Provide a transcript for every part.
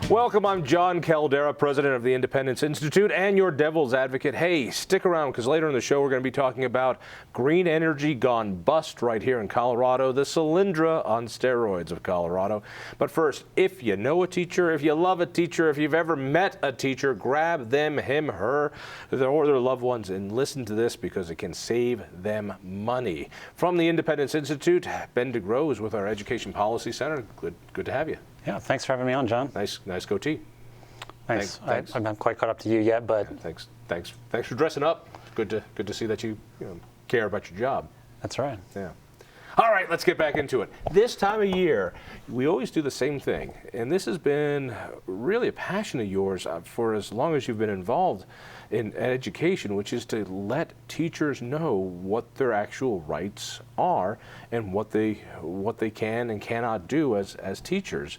Welcome, I'm Jon Caldara, president of the Independence Institute and your devil's advocate. Hey, stick around because later in the show we're going to be talking about green energy gone bust right here in Colorado, the Solyndra on steroids of Colorado. But first, if you know a teacher, if you love a teacher, if you've ever met a teacher, grab them, him, her, or their loved ones and listen to this because it can save them money. From the Independence Institute, Ben DeGrow is with our Education Policy Center. Good to have you. Yeah, thanks for having me on, John. Nice goatee. Thanks. I'm not quite caught up to you yet, but yeah, thanks for dressing up. Good to see that you care about your job. That's right. Yeah. All right, let's get back into it. This time of year, we always do the same thing, and this has been really a passion of yours for as long as you've been involved in education, which is to let teachers know what their actual rights are and what they can and cannot do as teachers.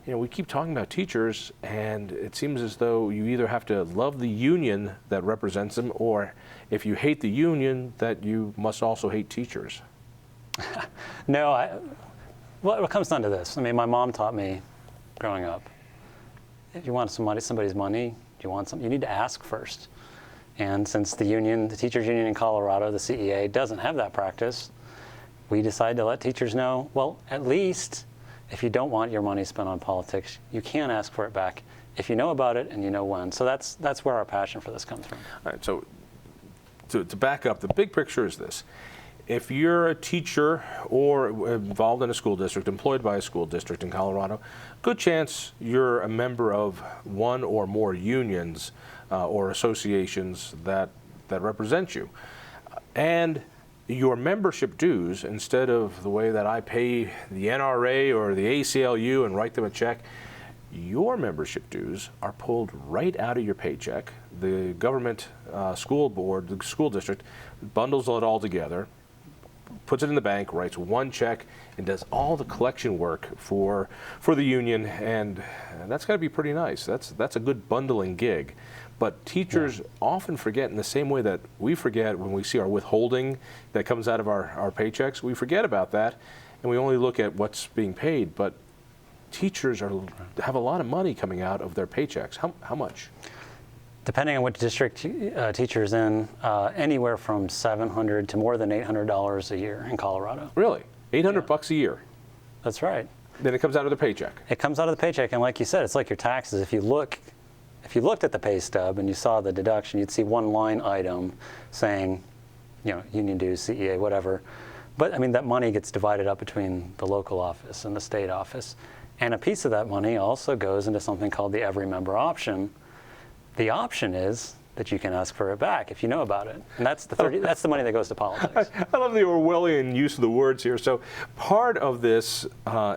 You know, we keep talking about teachers, and it seems as though you either have to love the union that represents them, or if you hate the union, that you must also hate teachers. No, well, it comes down to this. I mean, my mom taught me growing up, if you want somebody's money, you need to ask first. And since the teachers union in Colorado, the CEA, doesn't have that practice, we decided to let teachers know, well, at least if you don't want your money spent on politics, you can ask for it back if you know about it and you know when. So that's where our passion for this comes from. All right, so to back up, the big picture is this. If you're a teacher or involved in a school district, employed by a school district in Colorado, good chance you're a member of one or more unions or associations that represent you. And your membership dues, instead of the way that I pay the NRA or the ACLU and write them a check, your membership dues are pulled right out of your paycheck. The government school board, the school district, bundles it all together, puts it in the bank, writes one check, and does all the collection work for the union, and that's got to be pretty nice. That's a good bundling gig. But teachers often forget, in the same way that we forget when we see our withholding that comes out of our paychecks, we forget about that, and we only look at what's being paid. But teachers have a lot of money coming out of their paychecks. How much? Depending on which district teacher's in, anywhere from $700 to more than $800 a year in Colorado. Really? $800 a year? That's right. Then it comes out of the paycheck? It comes out of the paycheck, and like you said, it's like your taxes. If you looked at the pay stub and you saw the deduction, you'd see one line item saying, union dues, CEA, whatever. But I mean, that money gets divided up between the local office and the state office. And a piece of that money also goes into something called the every member option. The option is that you can ask for it back if you know about it. And that's the money that goes to politics. I love the Orwellian use of the words here. So part of this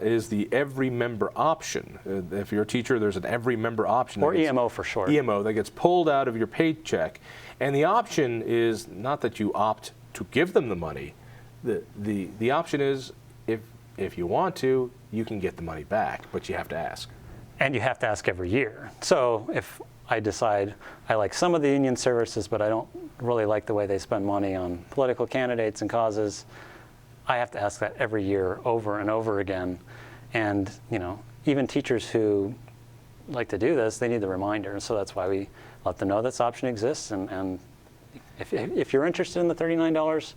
is the every member option. If you're a teacher, there's an every member option. Or EMO for short. EMO, that gets pulled out of your paycheck. And the option is not that you opt to give them the money. The option is if you want to, you can get the money back, but you have to ask. And you have to ask every year. So if I decide I like some of the union services, but I don't really like the way they spend money on political candidates and causes, I have to ask that every year over and over again. And even teachers who like to do this, they need the reminder. And so that's why we let them know this option exists. And if you're interested in the $39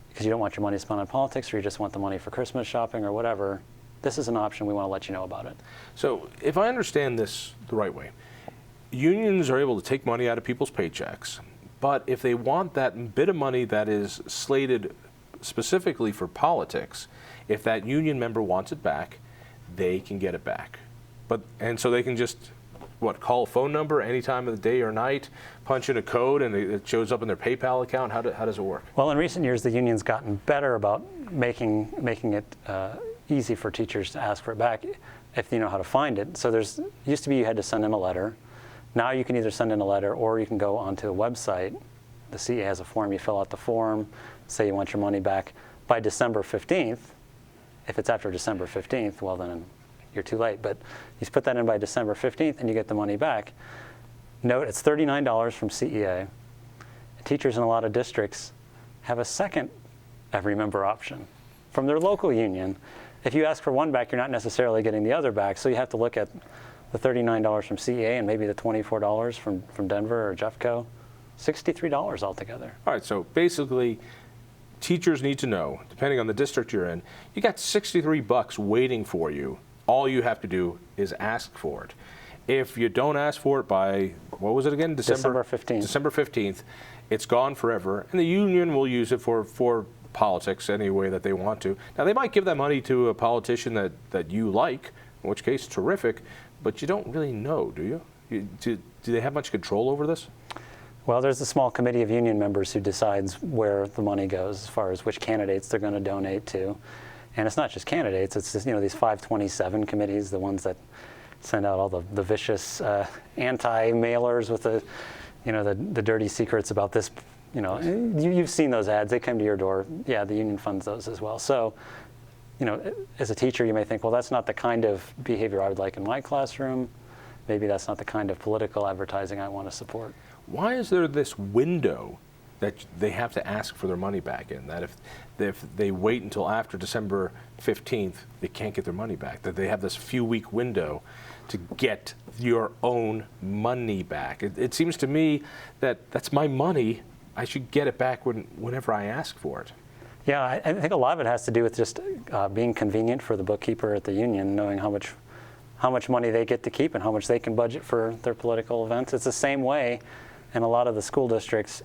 because you don't want your money spent on politics, or you just want the money for Christmas shopping or whatever, this is an option. We want to let you know about it. So if I understand this the right way, unions are able to take money out of people's paychecks, but if they want that bit of money that is slated specifically for politics, if that union member wants it back, they can get it back. And so they can just, call a phone number any time of the day or night, punch in a code, and it shows up in their PayPal account? How does it work? Well, in recent years, the union's gotten better about making it easy for teachers to ask for it back if you know how to find it. So used to be you had to send in a letter. Now you can either send in a letter or you can go onto a website. The CEA has a form. You fill out the form, say you want your money back by December 15th. If it's after December 15th, well then you're too late. But you put that in by December 15th and you get the money back. Note, it's $39 from CEA. Teachers in a lot of districts have a second every member option from their local union. If you ask for one back, you're not necessarily getting the other back. So you have to look at the $39 from CEA and maybe the $24 from Denver or Jeffco, $63 altogether. All right, so basically, teachers need to know, depending on the district you're in, you got $63 waiting for you. All you have to do is ask for it. If you don't ask for it by, what was it again? December 15th. December 15th, it's gone forever, and the union will use it for politics any way that they want to. Now, they might give that money to a politician that you like, in which case, terrific, but you don't really know, do you? Do they have much control over this? Well, there's a small committee of union members who decides where the money goes as far as which candidates they're going to donate to. And it's not just candidates, it's just, these 527 committees, the ones that send out all the vicious anti-mailers with the dirty secrets about this. You've seen those ads, they come to your door. Yeah, the union funds those as well. So, as a teacher, you may think, well, that's not the kind of behavior I would like in my classroom. Maybe that's not the kind of political advertising I want to support. Why is there this window that they have to ask for their money back in? That if they wait until after December 15th, they can't get their money back. That they have this few-week window to get your own money back. It seems to me that that's my money. I should get it back whenever I ask for it. Yeah, I think a lot of it has to do with just being convenient for the bookkeeper at the union, knowing how much money they get to keep and how much they can budget for their political events. It's the same way in a lot of the school districts.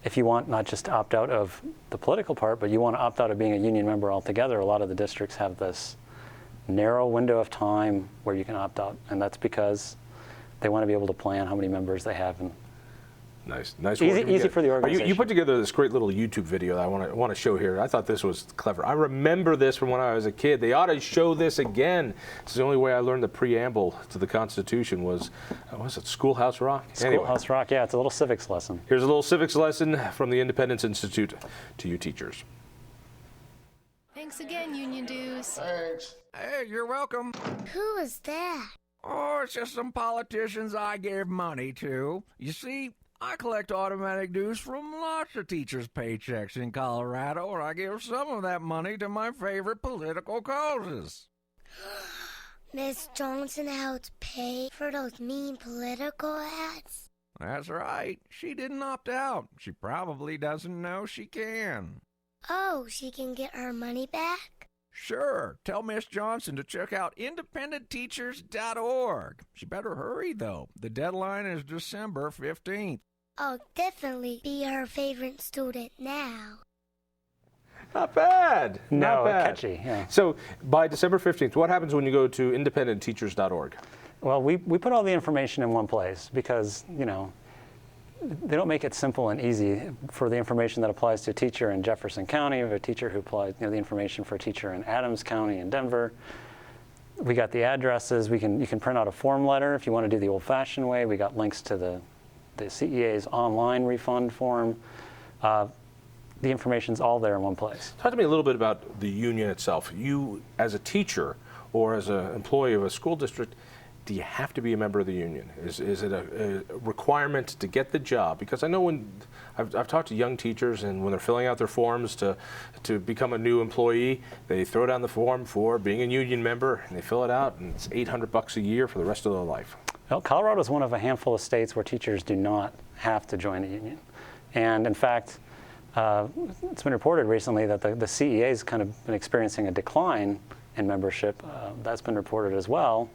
If you want not just to opt out of the political part, but you want to opt out of being a union member altogether, a lot of the districts have this narrow window of time where you can opt out, and that's because they want to be able to plan how many members they have. And Nice easy for the organization. You put together this great little YouTube video that I want to show here. I thought this was clever. I remember this from when I was a kid. They ought to show this again. It's the only way I learned the preamble to the Constitution was it Schoolhouse Rock? Schoolhouse Rock, yeah, it's a little civics lesson. Here's a little civics lesson from the Independence Institute to you teachers. Thanks again, Union Dues. Thanks. Hey, you're welcome. Who is that? Oh, it's just some politicians I gave money to. You see, I collect automatic dues from lots of teachers' paychecks in Colorado, and I give some of that money to my favorite political causes. Miss Johnson helped pay for those mean political ads? That's right. She didn't opt out. She probably doesn't know she can. Oh, she can get her money back? Sure. Tell Miss Johnson to check out independentteachers.org. She better hurry, though. The deadline is December 15th. I'll definitely be her favorite student now. Not bad. No, Not bad. catchy, yeah. So by December 15th, what happens when you go to independentteachers.org? Well, we put all the information in one place because, they don't make it simple and easy for the information that applies to a teacher in Jefferson County, or a teacher who applies, the information for a teacher in Adams County and Denver. We got the addresses. You can print out a form letter if you want to do the old-fashioned way. We got links to the CEA's online refund form. The information's all there in one place. Talk to me a little bit about the union itself. You, as a teacher or as an employee of a school district, do you have to be a member of the union? Is it a requirement to get the job? Because I know when I've talked to young teachers, and when they're filling out their forms to become a new employee, they throw down the form for being a union member, and they fill it out, and it's $800 a year for the rest of their life. Well, Colorado is one of a handful of states where teachers do not have to join a union. And in fact, it's been reported recently that the CEA has kind of been experiencing a decline in membership. That's been reported as well.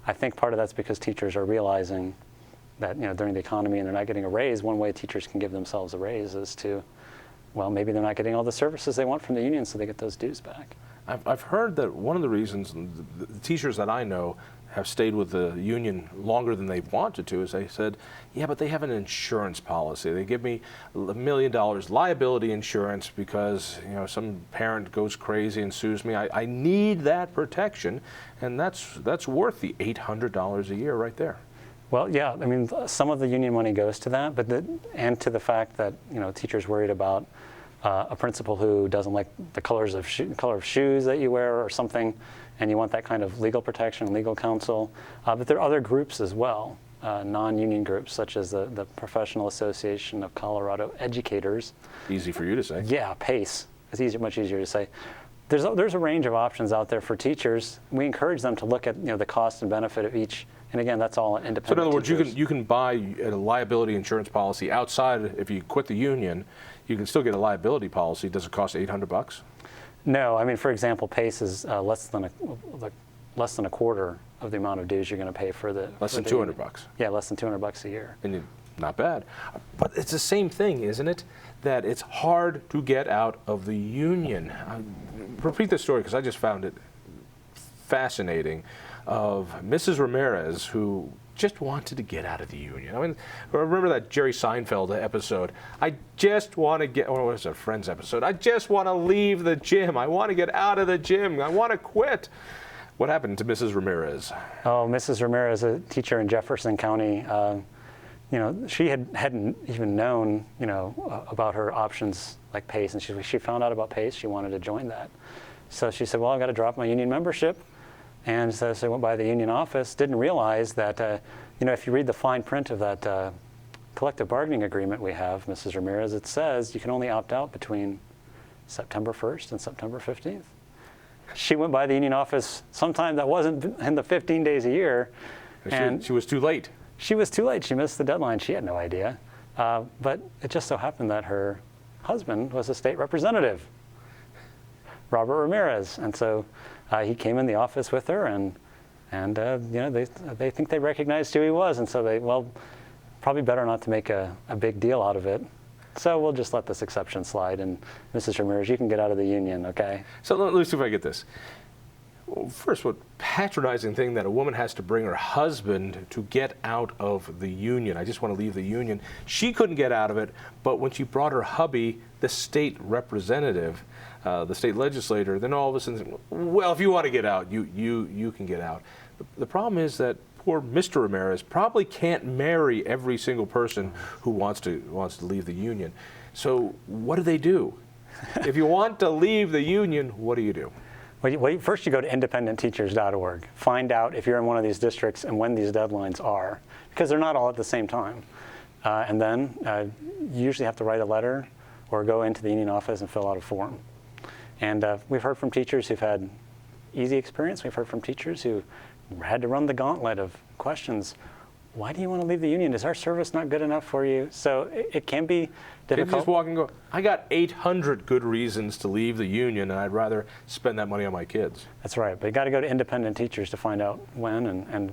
I think part of that's because teachers are realizing that during the economy and they're not getting a raise. One way teachers can give themselves a raise is to, well, maybe they're not getting all the services they want from the union, so they get those dues back. I've heard that one of the reasons the teachers that I know have stayed with the union longer than they wanted to is they said, yeah, but they have an insurance policy. They give me $1 million liability insurance because some parent goes crazy and sues me. I need that protection, and that's worth the $800 a year right there. Well, yeah, I mean, some of the union money goes to that, and to the fact that teachers worried about a principal who doesn't like the color of shoes that you wear or something, and you want that kind of legal protection, legal counsel. But there are other groups as well, non-union groups, such as the Professional Association of Colorado Educators. Easy for you to say. Yeah, PACE. It's much easier to say. There's a range of options out there for teachers. We encourage them to look at the cost and benefit of each And again, that's all independent. So in other words, teachers. you can buy a liability insurance policy outside. If you quit the union, you can still get a liability policy. Does it cost $800? No, I mean, for example, PACE is less than a quarter of the amount of dues you're going to pay for the. Less than $200. $200. Yeah, less than $200 a year. And not bad. But it's the same thing, isn't it? That it's hard to get out of the union. Repeat this story because I just found it fascinating, of Mrs. Ramirez, who just wanted to get out of the union. I mean, remember that Jerry Seinfeld episode? I just want to get, or was it a Friends episode? I just want to leave the gym. I want to get out of the gym. I want to quit. What happened to Mrs. Ramirez? Oh, Mrs. Ramirez, a teacher in Jefferson County, she hadn't even known, about her options like PACE, and she found out about PACE. She wanted to join that. So she said, well, I've got to drop my union membership. And so she went by the union office, didn't realize that, if you read the fine print of that collective bargaining agreement we have, Mrs. Ramirez, it says you can only opt out between September 1st and September 15th. She went by the union office sometime that wasn't in the 15 days a year. And she was too late. She was too late. She missed the deadline. She had no idea. But it just so happened that her husband was a state representative, Robert Ramirez. And so he came in the office with her, and they think they recognized who he was. And so probably better not to make a big deal out of it. So we'll just let this exception slide. And Mrs. Ramirez, you can get out of the union, okay? So let me see if I get this. Well, first, what patronizing thing that a woman has to bring her husband to get out of the union. I just want to leave the union. She couldn't get out of it, but when she brought her hubby, the state representative, the state legislator, then all of a sudden, well, if you want to get out, you can get out. The problem is that poor Mr. Ramirez probably can't marry every single person who wants to leave the union. So what do? If you want to leave the union, what do you do? Well, first you go to independentteachers.org. Find out if you're in one of these districts and when these deadlines are, because they're not all at the same time. And then you usually have to write a letter or go into the union office and fill out a form. And we've heard from teachers who've had easy experience. We've heard from teachers who had to run the gauntlet of questions. Why do you want to leave the union? Is our service not good enough for you? So it can be difficult. Kids just walk and go, I got 800 good reasons to leave the union, and I'd rather spend that money on my kids. That's right. But you got to go to independent teachers to find out when and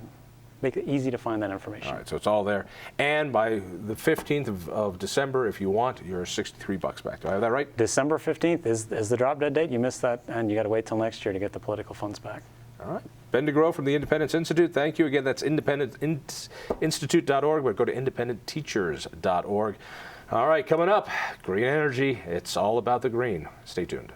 make it easy to find that information. All right, so it's all there. And by the 15th of December, if you want, you're $63 back. Do I have that right? December 15th is the drop dead date. You missed that, and you got to wait till next year to get the political funds back. All right. Ben DeGrow from the Independence Institute. Thank you. Again, that's independentinstitute.org, but go to independentteachers.org. All right, coming up, green energy. It's all about the green. Stay tuned.